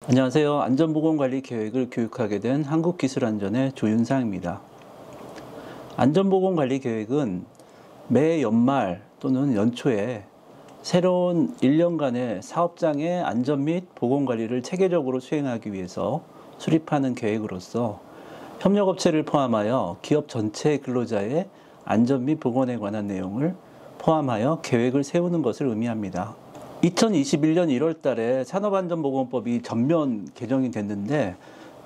안녕하세요. 안전보건관리 계획을 교육하게 된 한국기술안전의 조윤상입니다. 안전보건관리 계획은 매 연말 또는 연초에 새로운 1년간의 사업장의 안전 및 보건관리를 체계적으로 수행하기 위해서 수립하는 계획으로서 협력업체를 포함하여 기업 전체 근로자의 안전 및 보건에 관한 내용을 포함하여 계획을 세우는 것을 의미합니다. 2021년 1월 달에 산업안전보건법이 전면 개정이 됐는데,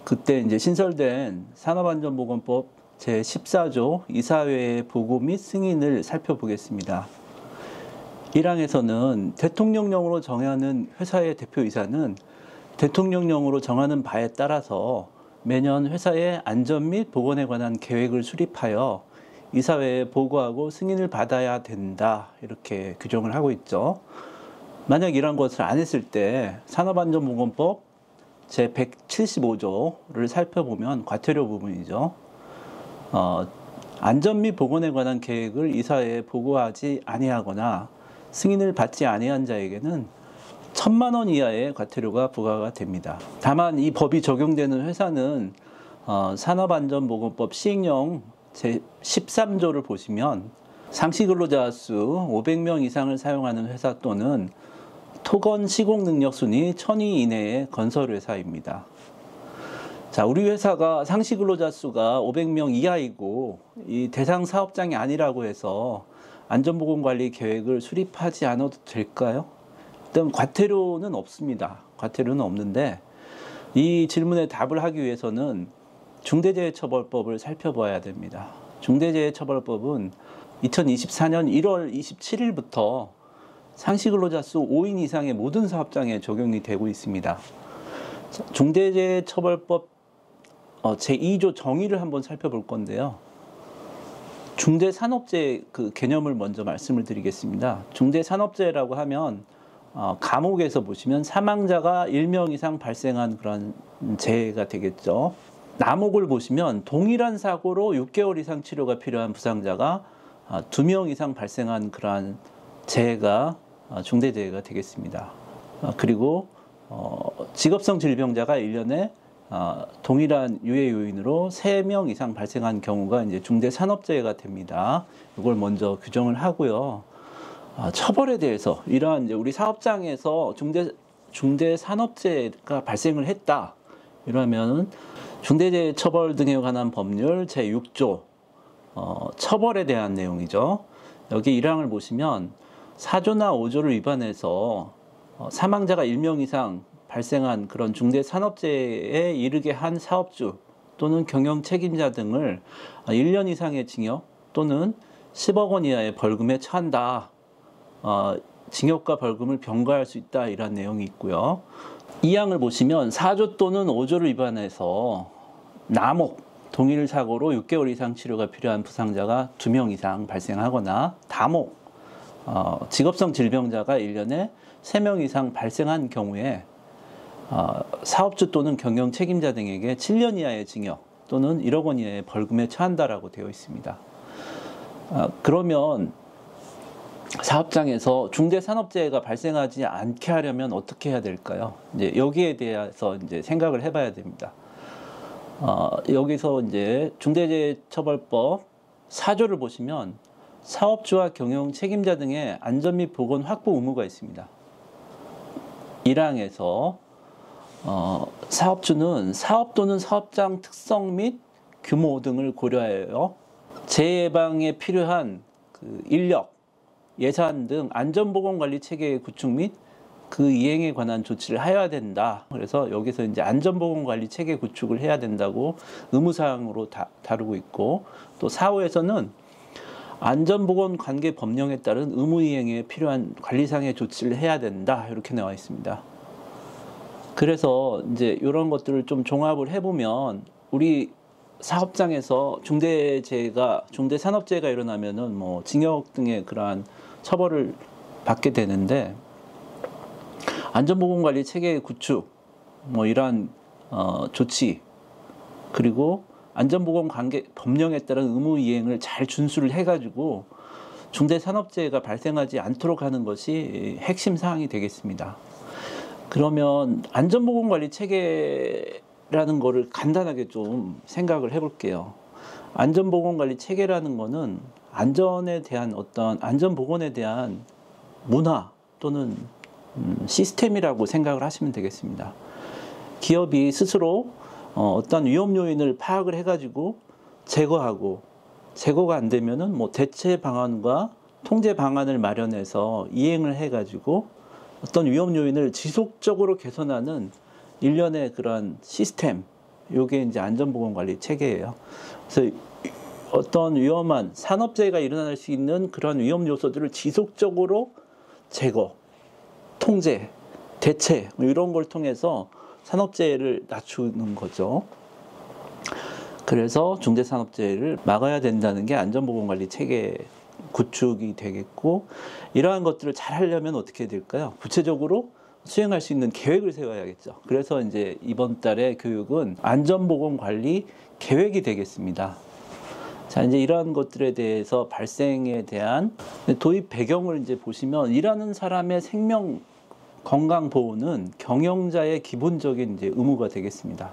그때 이제 신설된 산업안전보건법 제14조 이사회의 보고 및 승인을 살펴보겠습니다. 1항에서는 대통령령으로 정하는 회사의 대표이사는 대통령령으로 정하는 바에 따라서 매년 회사의 안전 및 보건에 관한 계획을 수립하여 이사회에 보고하고 승인을 받아야 된다, 이렇게 규정을 하고 있죠. 만약 이런 것을 안 했을 때 산업안전보건법 제175조를 살펴보면 과태료 부분이죠. 안전 및 보건에 관한 계획을 이사회에 보고하지 아니하거나 승인을 받지 아니한 자에게는 1,000만 원 이하의 과태료가 부과가 됩니다. 다만 이 법이 적용되는 회사는 산업안전보건법 시행령 제13조를 보시면 상시 근로자 수 500명 이상을 사용하는 회사 또는 토건 시공 능력 순위 1000위 이내의 건설회사입니다. 자, 우리 회사가 상시 근로자 수가 500명 이하이고 이 대상 사업장이 아니라고 해서 안전보건관리 계획을 수립하지 않아도 될까요? 일단 과태료는 없습니다. 과태료는 없는데, 이 질문에 답을 하기 위해서는 중대재해처벌법을 살펴봐야 됩니다. 중대재해처벌법은 2024년 1월 27일부터 상시 근로자 수 5인 이상의 모든 사업장에 적용이 되고 있습니다. 중대재해처벌법 제2조 정의를 한번 살펴볼 건데요. 중대산업재해 그 개념을 먼저 말씀을 드리겠습니다. 중대산업재해라고 하면 감옥에서 보시면 사망자가 1명 이상 발생한 그런 재해가 되겠죠. 남옥을 보시면 동일한 사고로 6개월 이상 치료가 필요한 부상자가 2명 이상 발생한 그러한 재해가 중대재해가 되겠습니다. 그리고 직업성 질병자가 1년에 동일한 유해 요인으로 3명 이상 발생한 경우가 이제 중대산업재해가 됩니다. 이걸 먼저 규정을 하고요. 처벌에 대해서 이러한 이제 우리 사업장에서 중대산업재해가 발생을 했다, 이러면 중대재해처벌 등에 관한 법률 제6조 처벌에 대한 내용이죠. 여기 1항을 보시면 4조나 5조를 위반해서 사망자가 1명 이상 발생한 그런 중대산업재해에 이르게 한 사업주 또는 경영 책임자 등을 1년 이상의 징역 또는 10억 원 이하의 벌금에 처한다. 징역과 벌금을 병가할 수 있다, 이런 내용이 있고요. 2항을 보시면 4조 또는 5조를 위반해서 남옥, 동일 사고로 6개월 이상 치료가 필요한 부상자가 2명 이상 발생하거나 다목, 직업성 질병자가 1년에 3명 이상 발생한 경우에 사업주 또는 경영 책임자 등에게 7년 이하의 징역 또는 1억 원 이하의 벌금에 처한다라고 되어 있습니다. 그러면 사업장에서 중대산업재해가 발생하지 않게 하려면 어떻게 해야 될까요? 이제 여기에 대해서 이제 생각을 해봐야 됩니다. 여기서 이제 중대재해처벌법 4조를 보시면 사업주와 경영 책임자 등의 안전 및 보건 확보 의무가 있습니다. 1항에서 사업주는 사업 또는 사업장 특성 및 규모 등을 고려하여 재해 예방에 필요한 그 인력, 예산 등 안전보건관리 체계의 구축 및 그 이행에 관한 조치를 해야 된다. 그래서 여기서 이제 안전보건관리 체계 구축을 해야 된다고 의무사항으로 다루고 있고, 또 4호에서는 안전보건관계 법령에 따른 의무이행에 필요한 관리상의 조치를 해야 된다, 이렇게 나와 있습니다. 그래서 이제 이런 것들을 좀 종합을 해보면 우리 사업장에서 중대산업재해가 일어나면은 뭐 징역 등의 그러한 처벌을 받게 되는데, 안전보건관리 체계 구축, 뭐 이러한 조치, 그리고 안전보건 관계 법령에 따른 의무 이행을 잘 준수를 해가지고 중대산업재해가 발생하지 않도록 하는 것이 핵심 사항이 되겠습니다. 그러면 안전보건관리 체계라는 거를 간단하게 좀 생각을 해볼게요. 안전보건관리 체계라는 거는 안전에 대한 어떤 안전보건에 대한 문화 또는 시스템이라고 생각을 하시면 되겠습니다. 기업이 스스로 어떤 위험 요인을 파악을 해가지고 제거하고, 제거가 안 되면은 뭐 대체 방안과 통제 방안을 마련해서 이행을 해가지고 어떤 위험 요인을 지속적으로 개선하는 일련의 그런 시스템, 요게 이제 안전보건관리 체계예요. 그래서 어떤 위험한 산업재해가 일어날 수 있는 그런 위험 요소들을 지속적으로 제거, 통제, 대체 이런 걸 통해서 산업재해를 낮추는 거죠. 그래서 중대산업재해를 막아야 된다는 게 안전보건관리 체계 구축이 되겠고, 이러한 것들을 잘 하려면 어떻게 될까요? 구체적으로 수행할 수 있는 계획을 세워야겠죠. 그래서 이제 이번 달의 교육은 안전보건관리 계획이 되겠습니다. 자, 이제 이러한 것들에 대해서 발생에 대한 도입 배경을 이제 보시면, 일하는 사람의 생명 건강 보호는 경영자의 기본적인 이제 의무가 되겠습니다.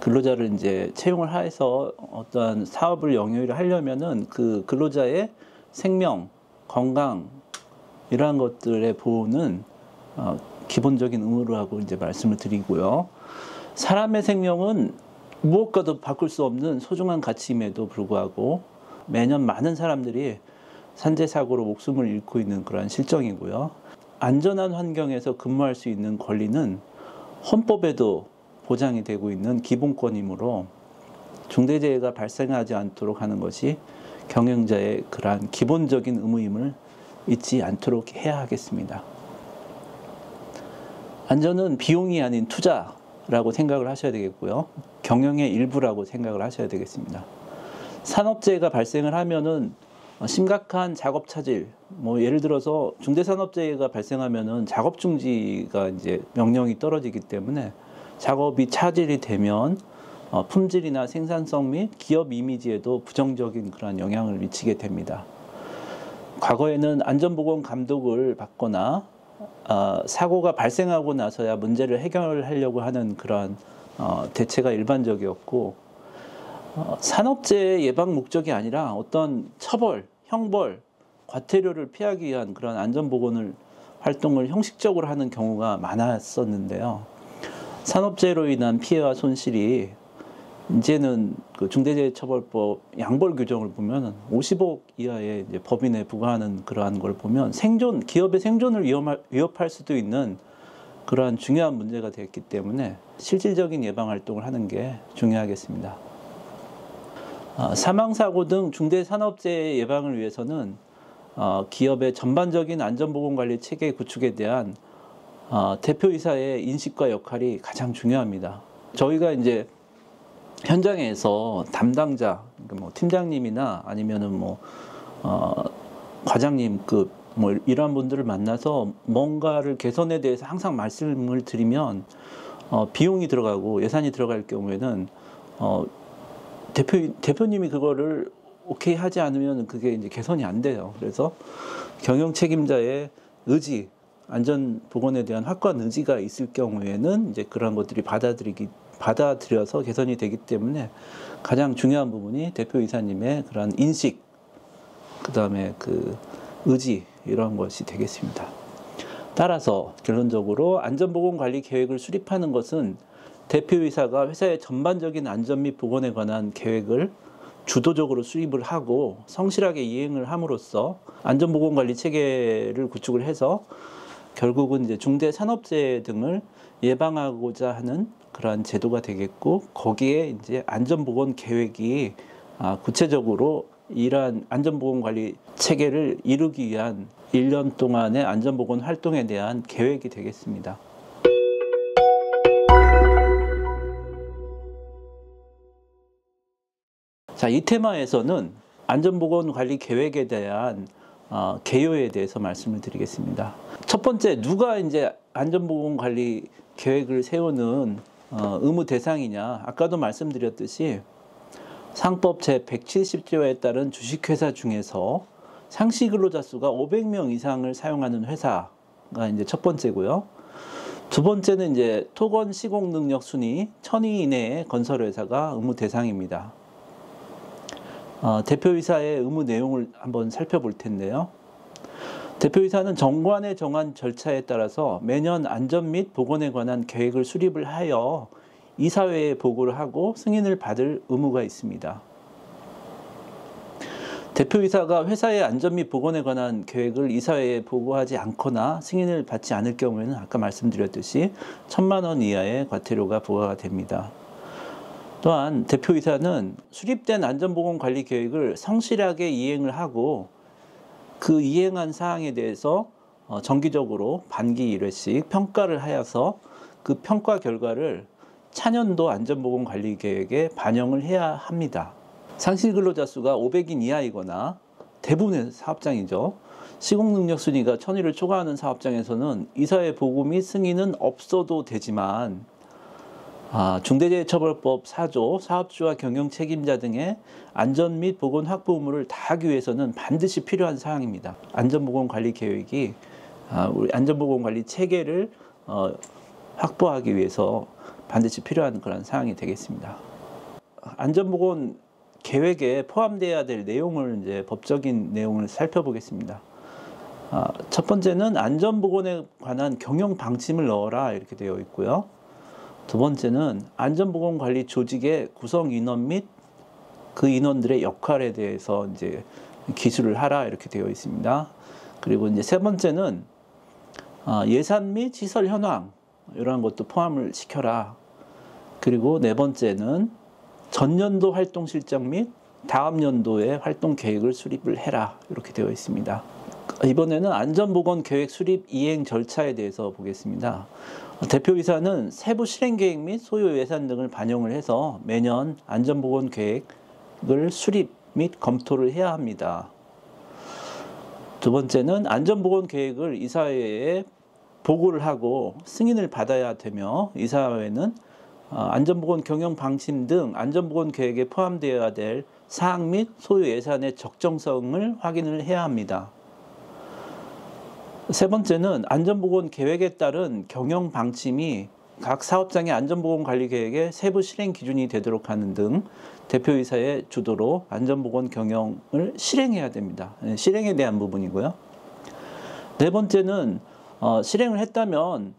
근로자를 이제 채용을 해서 어떤 사업을 영위를 하려면은 그 근로자의 생명, 건강 이러한 것들의 보호는 기본적인 의무라고 이제 말씀을 드리고요. 사람의 생명은 무엇과도 바꿀 수 없는 소중한 가치임에도 불구하고 매년 많은 사람들이 산재 사고로 목숨을 잃고 있는 그러한 실정이고요. 안전한 환경에서 근무할 수 있는 권리는 헌법에도 보장이 되고 있는 기본권이므로 중대재해가 발생하지 않도록 하는 것이 경영자의 그러한 기본적인 의무임을 잊지 않도록 해야 하겠습니다. 안전은 비용이 아닌 투자라고 생각을 하셔야 되겠고요. 경영의 일부라고 생각을 하셔야 되겠습니다. 산업재해가 발생을 하면은 심각한 작업 차질, 뭐 예를 들어서 중대산업재해가 발생하면은 작업 중지가 이제 명령이 떨어지기 때문에 작업이 차질이 되면 품질이나 생산성 및 기업 이미지에도 부정적인 그런 영향을 미치게 됩니다. 과거에는 안전보건 감독을 받거나 사고가 발생하고 나서야 문제를 해결하려고 하는 그런 대체가 일반적이었고, 산업재해 예방 목적이 아니라 어떤 처벌, 형벌, 과태료를 피하기 위한 그런 안전보건 활동을 형식적으로 하는 경우가 많았었는데요. 산업재해로 인한 피해와 손실이 이제는 그 중대재해처벌법 양벌 규정을 보면 50억 이하의 이제 법인에 부과하는 그러한 걸 보면 기업의 생존을 위협할 수도 있는 그러한 중요한 문제가 됐기 때문에 실질적인 예방 활동을 하는 게 중요하겠습니다. 사망사고 등 중대산업재해 예방을 위해서는 기업의 전반적인 안전보건관리 체계 구축에 대한 대표이사의 인식과 역할이 가장 중요합니다. 저희가 이제 현장에서 담당자, 뭐 팀장님이나 아니면은 뭐 과장님급 뭐 이러한 분들을 만나서 뭔가를 개선에 대해서 항상 말씀을 드리면 비용이 들어가고 예산이 들어갈 경우에는 대표님이 그거를 오케이 하지 않으면 그게 이제 개선이 안 돼요. 그래서 경영 책임자의 의지, 안전보건에 대한 확고한 의지가 있을 경우에는 이제 그런 것들이 받아들여서 개선이 되기 때문에 가장 중요한 부분이 대표이사님의 그런 인식, 그 다음에 그 의지, 이런 것이 되겠습니다. 따라서 결론적으로 안전보건관리 계획을 수립하는 것은 대표이사가 회사의 전반적인 안전 및 보건에 관한 계획을 주도적으로 수립을 하고 성실하게 이행을 함으로써 안전보건관리 체계를 구축을 해서 결국은 이제 중대산업재해 등을 예방하고자 하는 그러한 제도가 되겠고, 거기에 이제 안전보건 계획이 구체적으로 이러한 안전보건관리 체계를 이루기 위한 1년 동안의 안전보건 활동에 대한 계획이 되겠습니다. 자, 이 테마에서는 안전보건관리 계획에 대한 개요에 대해서 말씀을 드리겠습니다. 첫 번째, 누가 이제 안전보건관리 계획을 세우는 의무 대상이냐? 아까도 말씀드렸듯이 상법 제170조에 따른 주식회사 중에서 상시 근로자 수가 500명 이상을 사용하는 회사가 이제 첫 번째고요. 두 번째는 이제 토건 시공 능력 순위 1000위 이내의 건설회사가 의무 대상입니다. 대표이사의 의무 내용을 한번 살펴볼 텐데요. 대표이사는 정관에 정한 절차에 따라서 매년 안전 및 보건에 관한 계획을 수립을 하여 이사회에 보고를 하고 승인을 받을 의무가 있습니다. 대표이사가 회사의 안전 및 보건에 관한 계획을 이사회에 보고하지 않거나 승인을 받지 않을 경우에는 아까 말씀드렸듯이 1000만 원 이하의 과태료가 부과가 됩니다. 또한 대표이사는 수립된 안전보건관리 계획을 성실하게 이행을 하고 그 이행한 사항에 대해서 정기적으로 반기 1회씩 평가를 하여서 그 평가 결과를 차년도 안전보건관리계획에 반영을 해야 합니다. 상시 근로자 수가 500인 이하이거나 대부분의 사업장이죠. 시공능력 순위가 1000위를 초과하는 사업장에서는 이사회 보고 및 승인은 없어도 되지만 중대재해처벌법 4조 사업주와 경영 책임자 등의 안전 및 보건 확보 의무를 다하기 위해서는 반드시 필요한 사항입니다. 안전보건관리 계획이 우리 안전보건관리 체계를 확보하기 위해서 반드시 필요한 그런 사항이 되겠습니다. 안전보건 계획에 포함되어야 될 내용을 이제 법적인 내용을 살펴보겠습니다. 첫 번째는 안전보건에 관한 경영 방침을 넣어라 이렇게 되어 있고요. 두 번째는 안전보건관리 조직의 구성 인원 및 그 인원들의 역할에 대해서 이제 기술을 하라 이렇게 되어 있습니다. 그리고 이제 세 번째는 예산 및 시설 현황 이러한 것도 포함을 시켜라. 그리고 네 번째는 전년도 활동 실적 및 다음 연도의 활동 계획을 수립을 해라 이렇게 되어 있습니다. 이번에는 안전보건 계획 수립 이행 절차에 대해서 보겠습니다. 대표이사는 세부 실행계획 및 소요 예산 등을 반영을 해서 매년 안전보건 계획을 수립 및 검토를 해야 합니다. 두 번째는 안전보건 계획을 이사회에 보고를 하고 승인을 받아야 되며 이사회는 안전보건 경영 방침 등 안전보건 계획에 포함되어야 될 사항 및 소요 예산의 적정성을 확인을 해야 합니다. 세 번째는 안전보건 계획에 따른 경영 방침이 각 사업장의 안전보건 관리 계획의 세부 실행 기준이 되도록 하는 등 대표이사의 주도로 안전보건 경영을 실행해야 됩니다. 실행에 대한 부분이고요. 네 번째는 실행을 했다면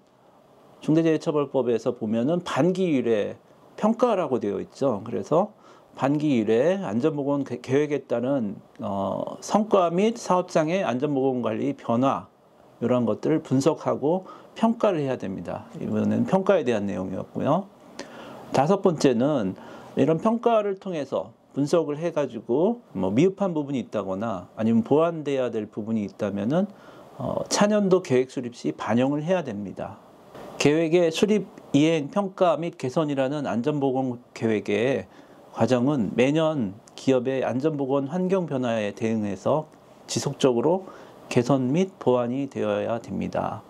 중대재해처벌법에서 보면은 반기 1회 평가라고 되어 있죠. 그래서 반기 1회 안전보건 계획에 따른 성과 및 사업장의 안전보건 관리 변화 이런 것들을 분석하고 평가를 해야 됩니다. 이번에는 평가에 대한 내용이었고요. 다섯 번째는 이런 평가를 통해서 분석을 해가지고 미흡한 부분이 있다거나 아니면 보완돼야 될 부분이 있다면은 차년도 계획 수립 시 반영을 해야 됩니다. 계획의 수립, 이행, 평가 및 개선이라는 안전보건 계획의 과정은 매년 기업의 안전보건 환경 변화에 대응해서 지속적으로 개선 및 보완이 되어야 됩니다.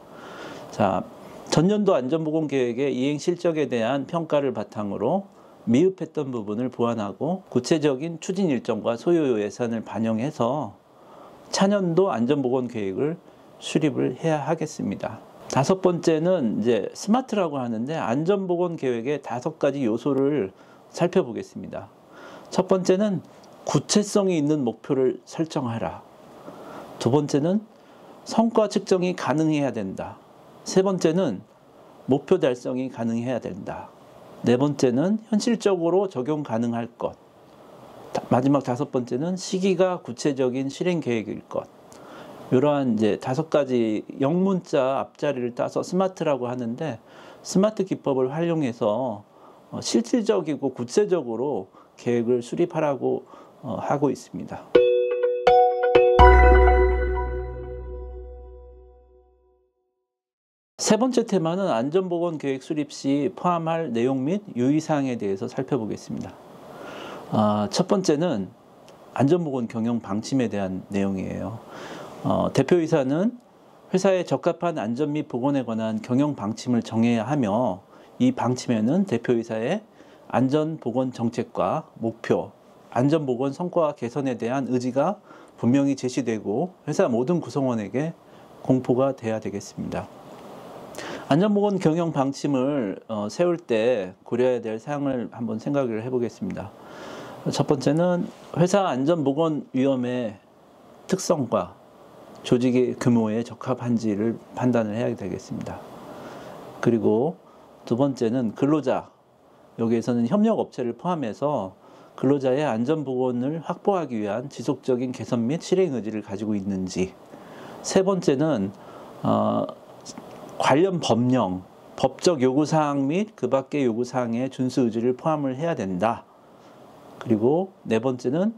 자, 전년도 안전보건 계획의 이행 실적에 대한 평가를 바탕으로 미흡했던 부분을 보완하고 구체적인 추진 일정과 소요 예산을 반영해서 차년도 안전보건 계획을 수립을 해야 하겠습니다. 다섯 번째는 이제 스마트라고 하는데 안전보건 계획의 5가지 요소를 살펴보겠습니다. 첫 번째는 구체성이 있는 목표를 설정하라. 두 번째는 성과 측정이 가능해야 된다. 세 번째는 목표 달성이 가능해야 된다. 네 번째는 현실적으로 적용 가능할 것. 마지막 다섯 번째는 시기가 구체적인 실행 계획일 것. 이러한 이제 5가지 영문자 앞자리를 따서 스마트라고 하는데 스마트 기법을 활용해서 실질적이고 구체적으로 계획을 수립하라고 하고 있습니다. 세 번째 테마는 안전보건 계획 수립 시 포함할 내용 및 유의사항에 대해서 살펴보겠습니다. 첫 번째는 안전보건 경영 방침에 대한 내용이에요. 대표이사는 회사에 적합한 안전 및 보건에 관한 경영 방침을 정해야 하며 이 방침에는 대표이사의 안전보건 정책과 목표, 안전보건 성과 개선에 대한 의지가 분명히 제시되고 회사 모든 구성원에게 공포가 돼야 되겠습니다. 안전보건 경영 방침을 세울 때 고려해야 될 사항을 한번 생각을 해보겠습니다. 첫 번째는 회사 안전보건위험의 특성과 조직의 규모에 적합한지를 판단을 해야 되겠습니다. 그리고 두 번째는 근로자, 여기에서는 협력업체를 포함해서 근로자의 안전보건을 확보하기 위한 지속적인 개선 및 실행 의지를 가지고 있는지. 세 번째는 관련 법령, 법적 요구사항 및 그 밖의 요구사항의 준수 의지를 포함을 해야 된다. 그리고 네 번째는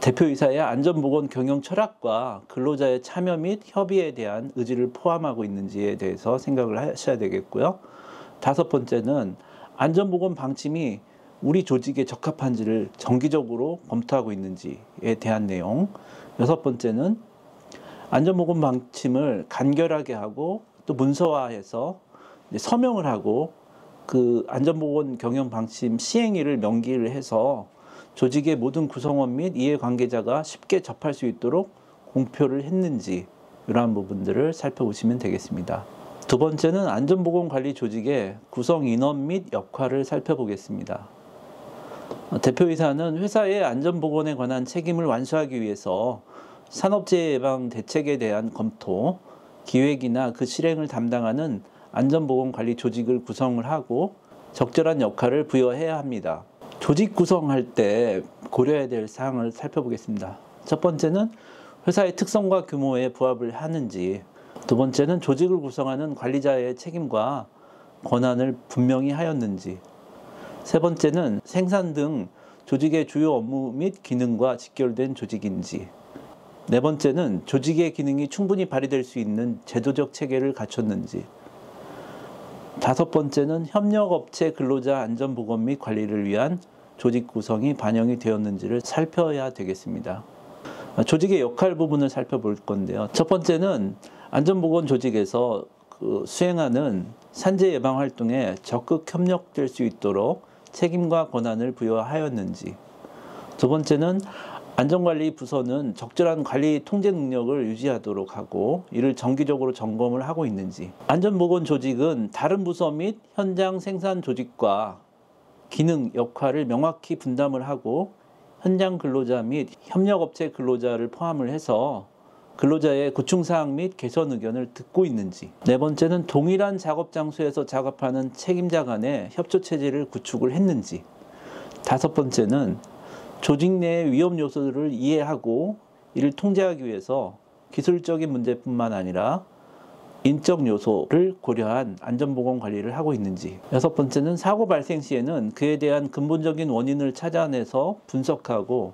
대표이사의 안전보건 경영 철학과 근로자의 참여 및 협의에 대한 의지를 포함하고 있는지에 대해서 생각을 하셔야 되겠고요. 다섯 번째는 안전보건 방침이 우리 조직에 적합한지를 정기적으로 검토하고 있는지에 대한 내용. 여섯 번째는 안전보건 방침을 간결하게 하고 또 문서화해서 서명을 하고 그 안전보건 경영 방침 시행일을 명기를 해서 조직의 모든 구성원 및 이해관계자가 쉽게 접할 수 있도록 공표를 했는지 이러한 부분들을 살펴보시면 되겠습니다. 두 번째는 안전보건관리 조직의 구성 인원 및 역할을 살펴보겠습니다. 대표이사는 회사의 안전보건에 관한 책임을 완수하기 위해서 산업재해 예방 대책에 대한 검토, 기획이나 그 실행을 담당하는 안전보건관리 조직을 구성을 하고 적절한 역할을 부여해야 합니다. 조직 구성할 때 고려해야 될 사항을 살펴보겠습니다. 첫 번째는 회사의 특성과 규모에 부합을 하는지, 두 번째는 조직을 구성하는 관리자의 책임과 권한을 분명히 하였는지, 세 번째는 생산 등 조직의 주요 업무 및 기능과 직결된 조직인지, 네 번째는 조직의 기능이 충분히 발휘될 수 있는 제도적 체계를 갖췄는지, 다섯 번째는 협력업체 근로자 안전보건 및 관리를 위한 조직 구성이 반영이 되었는지를 살펴야 되겠습니다. 조직의 역할 부분을 살펴볼 건데요. 첫 번째는 안전보건 조직에서 수행하는 산재 예방 활동에 적극 협력될 수 있도록 책임과 권한을 부여하였는지, 두 번째는 안전관리 부서는 적절한 관리 통제 능력을 유지하도록 하고 이를 정기적으로 점검을 하고 있는지, 안전보건 조직은 다른 부서 및 현장 생산 조직과 기능, 역할을 명확히 분담을 하고 현장 근로자 및 협력업체 근로자를 포함을 해서 근로자의 구충사항 및 개선 의견을 듣고 있는지, 네 번째는 동일한 작업 장소에서 작업하는 책임자 간의 협조체제를 구축을 했는지, 다섯 번째는 조직 내의 위험 요소들을 이해하고 이를 통제하기 위해서 기술적인 문제뿐만 아니라 인적 요소를 고려한 안전보건 관리를 하고 있는지, 여섯 번째는 사고 발생 시에는 그에 대한 근본적인 원인을 찾아내서 분석하고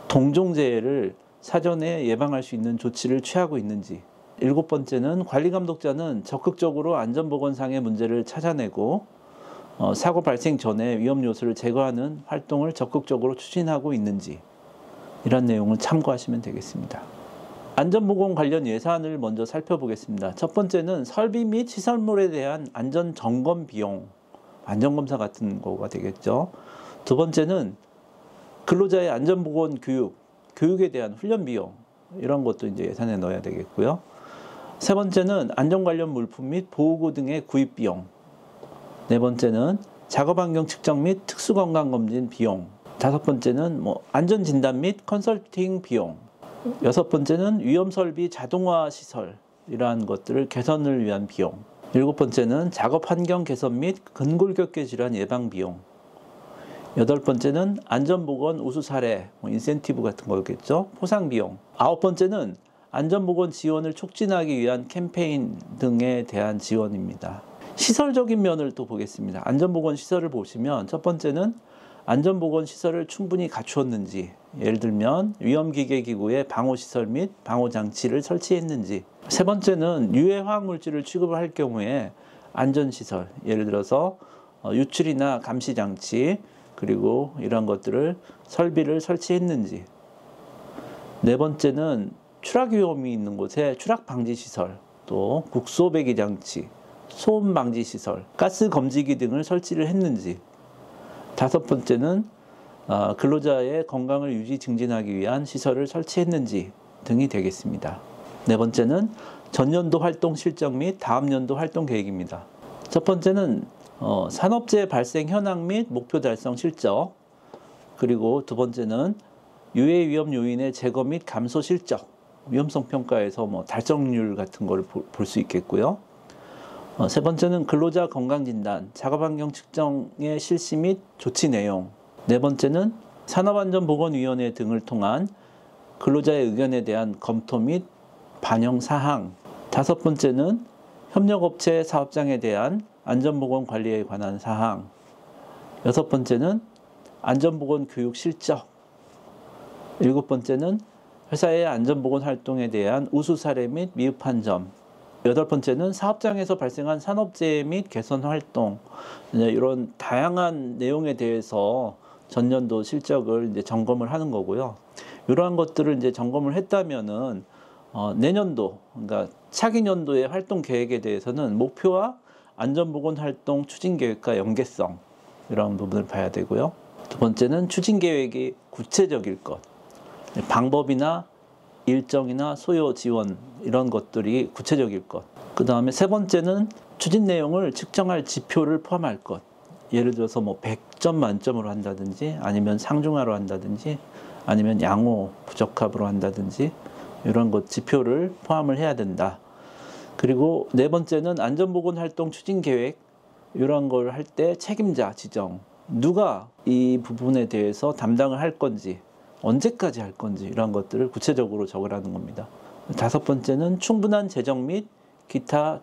동종재해를 사전에 예방할 수 있는 조치를 취하고 있는지, 일곱 번째는 관리감독자는 적극적으로 안전보건상의 문제를 찾아내고 사고 발생 전에 위험 요소를 제거하는 활동을 적극적으로 추진하고 있는지, 이런 내용을 참고하시면 되겠습니다. 안전보건 관련 예산을 먼저 살펴보겠습니다. 첫 번째는 설비 및 시설물에 대한 안전점검 비용, 안전검사 같은 거가 되겠죠. 두 번째는 근로자의 안전보건 교육에 대한 훈련 비용, 이런 것도 이제 예산에 넣어야 되겠고요. 세 번째는 안전 관련 물품 및 보호구 등의 구입 비용. 네 번째는 작업환경 측정 및 특수건강검진 비용. 다섯 번째는 안전진단 및 컨설팅 비용. 여섯 번째는 위험설비 자동화 시설, 이러한 것들을 개선을 위한 비용. 일곱 번째는 작업환경 개선 및 근골격계 질환 예방 비용. 여덟 번째는 안전보건 우수 사례, 인센티브 같은 거겠죠. 포상 비용. 아홉 번째는 안전보건 지원을 촉진하기 위한 캠페인 등에 대한 지원입니다. 시설적인 면을 또 보겠습니다. 안전보건 시설을 보시면 첫 번째는 안전보건 시설을 충분히 갖추었는지, 예를 들면 위험기계기구의 방호시설 및 방호장치를 설치했는지, 세 번째는 유해 화학물질을 취급할 경우에 안전시설, 예를 들어서 유출이나 감시장치, 그리고 이런 것들을 설비를 설치했는지, 네 번째는 추락 위험이 있는 곳에 추락 방지 시설, 또 국소 배기 장치, 소음 방지 시설, 가스 검지기 등을 설치를 했는지, 다섯 번째는 근로자의 건강을 유지 증진하기 위한 시설을 설치했는지 등이 되겠습니다. 네 번째는 전년도 활동 실적 및 다음 연도 활동 계획입니다. 첫 번째는 산업재해 발생 현황 및 목표 달성 실적, 그리고 두 번째는 유해 위험 요인의 제거 및 감소 실적, 위험성 평가에서 달성률 같은 걸 볼 수 있겠고요. 세 번째는 근로자 건강 진단, 작업 환경 측정의 실시 및 조치 내용. 네 번째는 산업안전보건위원회 등을 통한 근로자의 의견에 대한 검토 및 반영 사항. 다섯 번째는 협력업체 사업장에 대한 안전보건 관리에 관한 사항. 여섯 번째는 안전보건 교육 실적. 일곱 번째는 회사의 안전보건 활동에 대한 우수 사례 및 미흡한 점. 여덟 번째는 사업장에서 발생한 산업재해 및 개선 활동. 이런 다양한 내용에 대해서 전년도 실적을 이제 점검을 하는 거고요. 이러한 것들을 이제 점검을 했다면은 내년도, 그러니까 차기 년도의 활동 계획에 대해서는 목표와 안전보건 활동 추진 계획과 연계성, 이런 부분을 봐야 되고요. 두 번째는 추진 계획이 구체적일 것, 방법이나 일정이나 소요 지원, 이런 것들이 구체적일 것. 그 다음에 세 번째는 추진 내용을 측정할 지표를 포함할 것. 예를 들어서 100점 만점으로 한다든지, 아니면 상중하로 한다든지, 아니면 양호 부적합으로 한다든지, 이런 것 지표를 포함을 해야 된다. 그리고 네 번째는 안전보건 활동 추진 계획, 이런 걸 할 때 책임자 지정, 누가 이 부분에 대해서 담당을 할 건지, 언제까지 할 건지, 이런 것들을 구체적으로 적으라는 겁니다. 다섯 번째는 충분한 재정 및 기타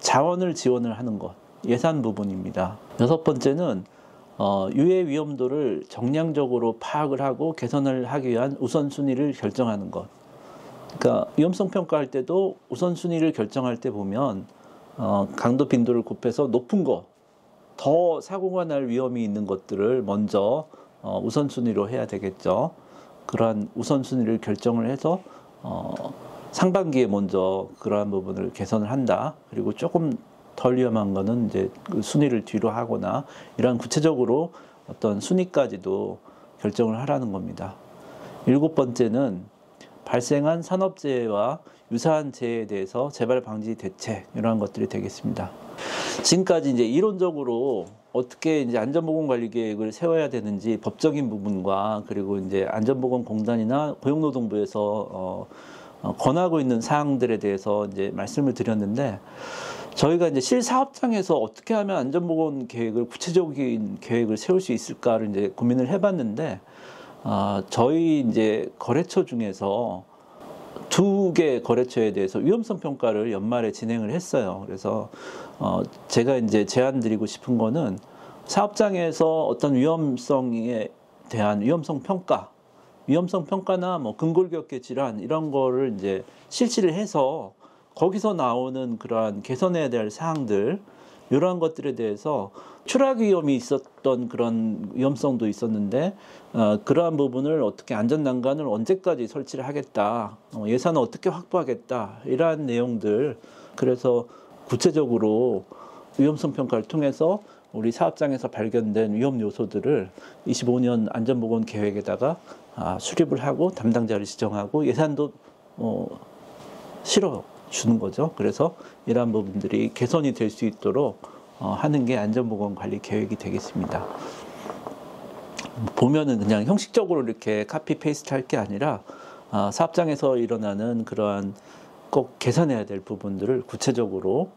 자원을 지원을 하는 것, 예산 부분입니다. 여섯 번째는 유해 위험도를 정량적으로 파악을 하고 개선을 하기 위한 우선순위를 결정하는 것. 그러니까 위험성 평가할 때도 우선순위를 결정할 때 보면 강도 빈도를 곱해서 높은 거, 더 사고가 날 위험이 있는 것들을 먼저 우선순위로 해야 되겠죠. 그러한 우선순위를 결정을 해서 상반기에 먼저 그러한 부분을 개선을 한다. 그리고 조금 덜 위험한 거는 이제 그 순위를 뒤로 하거나, 이러한 구체적으로 어떤 순위까지도 결정을 하라는 겁니다. 일곱 번째는 발생한 산업재해와 유사한 재해에 대해서 재발 방지 대책, 이러한 것들이 되겠습니다. 지금까지 이제 이론적으로 어떻게 이제 안전보건 관리 계획을 세워야 되는지 법적인 부분과, 그리고 이제 안전보건공단이나 고용노동부에서 권하고 있는 사항들에 대해서 이제 말씀을 드렸는데, 저희가 이제 실사업장에서 어떻게 하면 안전보건 계획을, 구체적인 계획을 세울 수 있을까를 이제 고민을 해봤는데, 저희 이제 거래처 중에서 2개 거래처에 대해서 위험성 평가를 연말에 진행을 했어요. 그래서 제가 이제 제안 드리고 싶은 거는, 사업장에서 어떤 위험성에 대한 위험성 평가나 근골격계 질환, 이런 거를 이제 실시를 해서 거기서 나오는 그러한 개선해야 될 사항들, 이러한 것들에 대해서 추락 위험이 있었던 그런 위험성도 있었는데, 그러한 부분을 어떻게 안전난간을 언제까지 설치를 하겠다, 예산을 어떻게 확보하겠다, 이러한 내용들. 그래서 구체적으로 위험성 평가를 통해서 우리 사업장에서 발견된 위험 요소들을 25년 안전보건 계획에다가 수립을 하고 담당자를 지정하고 예산도 실어 주는 거죠. 그래서 이러한 부분들이 개선이 될 수 있도록 하는 게 안전보건 관리 계획이 되겠습니다. 보면은 그냥 형식적으로 이렇게 카피 페이스트 할 게 아니라 사업장에서 일어나는 그러한 꼭 개선해야 될 부분들을 구체적으로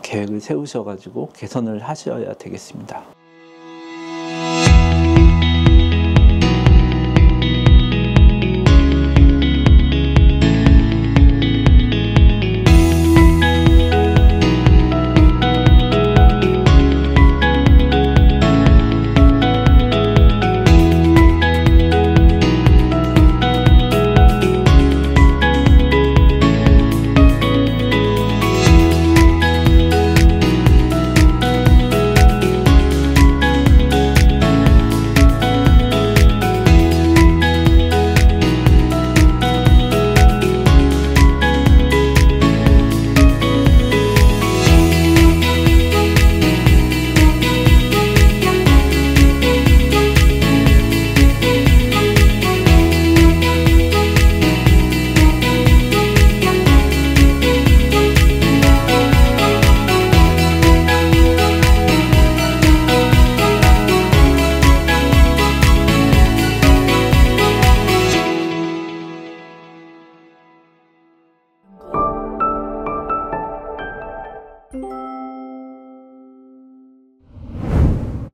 계획을 세우셔가지고 개선을 하셔야 되겠습니다.